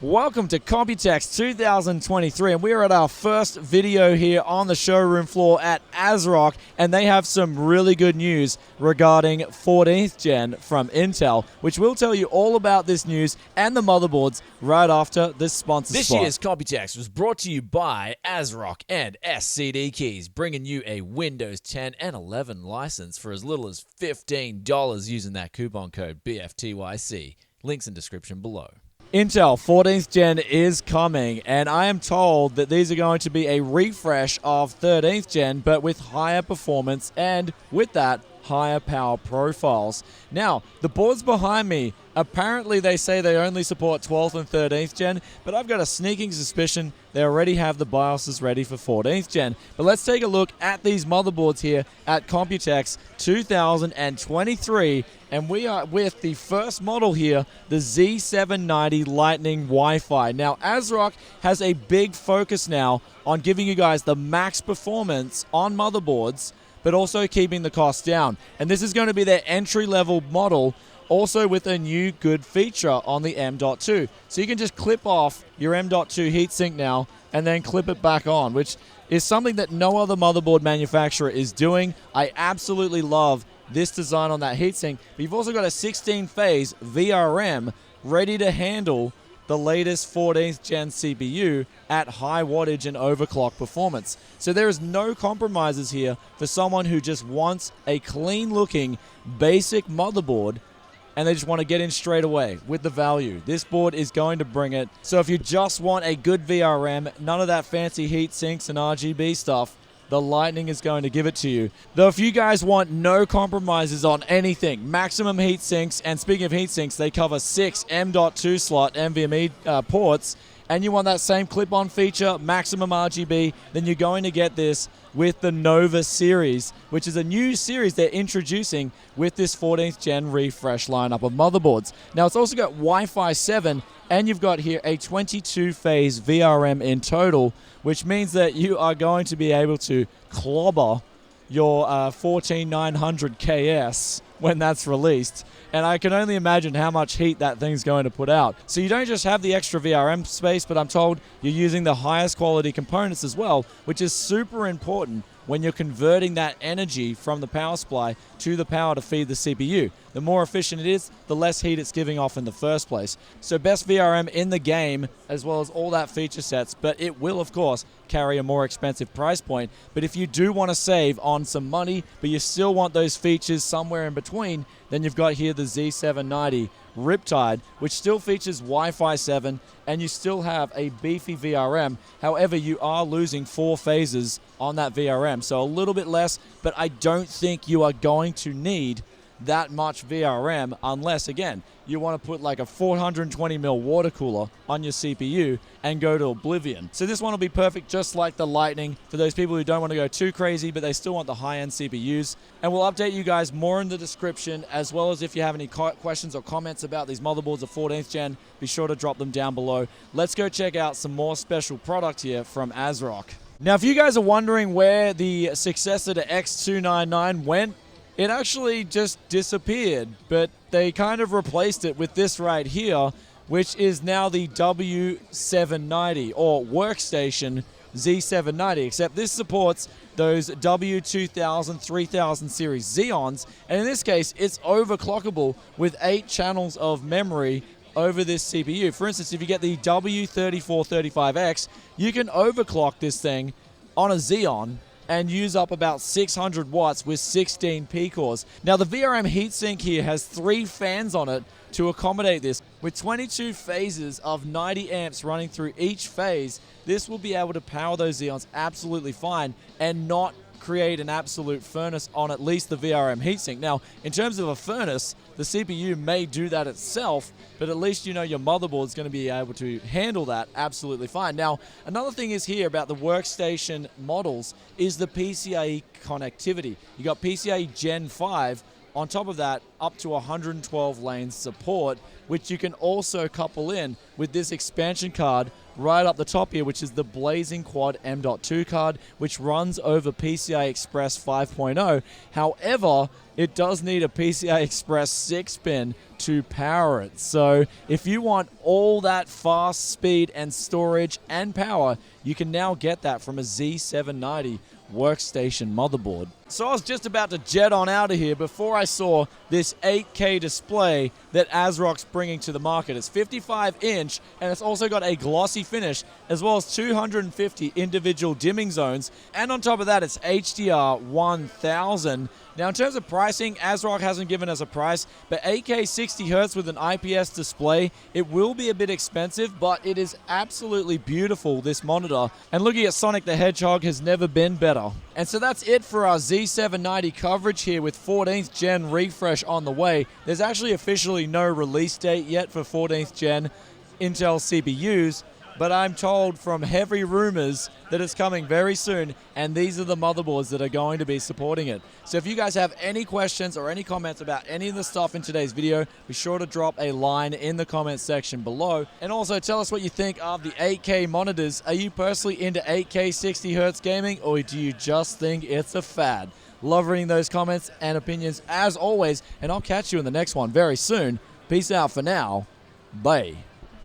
Welcome to Computex 2023, and we are at our first video here on the showroom floor at ASRock, and they have some really good news regarding 14th gen from Intel, which we'll tell you all about this news and the motherboards right after this sponsor spot. This year's Computex was brought to you by ASRock and SCD Keys, bringing you a Windows 10 and 11 license for as little as $15 using that coupon code BFTYC. Links in description below. Intel 14th gen is coming, and I am told that these are going to be a refresh of 13th gen, but with higher performance and with that, higher power profiles. Now, the boards behind me, apparently they say they only support 12th and 13th gen, but I've got a sneaking suspicion they already have the BIOSes ready for 14th gen. But let's take a look at these motherboards here at Computex 2023, and we are with the first model here, the Z790 Lightning Wi-Fi. Now, ASRock has a big focus now on giving you guys the max performance on motherboards, but also keeping the cost down. And this is going to be their entry-level model, also with a new good feature on the M.2. So you can just clip off your M.2 heatsink now and then clip it back on, which is something that no other motherboard manufacturer is doing. I absolutely love this design on that heatsink. But you've also got a 16-phase VRM ready to handle the latest 14th gen CPU at high wattage and overclock performance. So there is no compromises here for someone who just wants a clean looking basic motherboard and they just want to get in straight away with the value. This board is going to bring it. So if you just want a good VRM, none of that fancy heat sinks and RGB stuff, the Lightning is going to give it to you. Though if you guys want no compromises on anything, maximum heat sinks, and speaking of heat sinks, they cover 6 M.2 slot NVMe ports, and you want that same clip-on feature, maximum RGB, then you're going to get this with the Nova series, which is a new series they're introducing with this 14th gen refresh lineup of motherboards. Now, it's also got Wi-Fi 7, and you've got here a 22-phase VRM in total, which means that you are going to be able to clobber your 14900 KS when that's released. And I can only imagine how much heat that thing's going to put out. So you don't just have the extra VRM space, but I'm told you're using the highest quality components as well, which is super important when you're converting that energy from the power supply to the power to feed the CPU. The more efficient it is, the less heat it's giving off in the first place. So best VRM in the game, as well as all that feature sets, but it will, of course, carry a more expensive price point. But if you do want to save on some money, but you still want those features somewhere in between, then you've got here the Z790 Riptide, which still features Wi-Fi 7, and you still have a beefy VRM. However, you are losing 4 phases on that VRM, so a little bit less, but I don't think you are going to need that much VRM unless, again, you want to put like a 420mm water cooler on your CPU and go to oblivion. So this one will be perfect just like the Lightning for those people who don't want to go too crazy but they still want the high-end CPUs. And we'll update you guys more in the description, as well as if you have any questions or comments about these motherboards of 14th gen, be sure to drop them down below. Let's go check out some more special product here from ASRock. Now, if you guys are wondering where the successor to X299 went, it actually just disappeared, but they kind of replaced it with this right here, which is now the W790 or Workstation Z790, except this supports those W2000, 3000 series Xeons, and in this case, it's overclockable with 8 channels of memory over this CPU. For instance, if you get the W3435X, you can overclock this thing on a Xeon and use up about 600 watts with 16 P-cores. Now, the VRM heatsink here has 3 fans on it to accommodate this. With 22 phases of 90 amps running through each phase, this will be able to power those Xeons absolutely fine and not create an absolute furnace on at least the VRM heatsink. Now, in terms of a furnace, the CPU may do that itself, but at least you know your motherboard is going to be able to handle that absolutely fine. Now, another thing is here about the Workstation models is the PCIe connectivity. You got PCIe Gen 5 On top of that, up to 112 lanes support, which you can also couple in with this expansion card right up the top here, which is the Blazing Quad M.2 card, which runs over PCI Express 5.0. However, it does need a PCI Express 6-pin to power it. So if you want all that fast speed and storage and power, you can now get that from a Z790 workstation motherboard. So I was just about to jet on out of here before I saw this 8K display that ASRock's bringing to the market. It's 55-inch, and it's also got a glossy finish, as well as 250 individual dimming zones, and on top of that, it's HDR 1000. Now, in terms of pricing, ASRock hasn't given us a price, but 8K 60Hz with an IPS display, it will be a bit expensive, but it is absolutely beautiful, this monitor. And looking at Sonic the Hedgehog has never been better. And so that's it for our Z790 coverage here with 14th Gen refresh on the way. There's actually officially no release date yet for 14th Gen Intel CPUs, but I'm told from heavy rumors that it's coming very soon, and these are the motherboards that are going to be supporting it. So if you guys have any questions or any comments about any of the stuff in today's video, be sure to drop a line in the comments section below. And also tell us what you think of the 8K monitors. Are you personally into 8K 60Hz gaming, or do you just think it's a fad? Love reading those comments and opinions as always, and I'll catch you in the next one very soon. Peace out for now. Bye.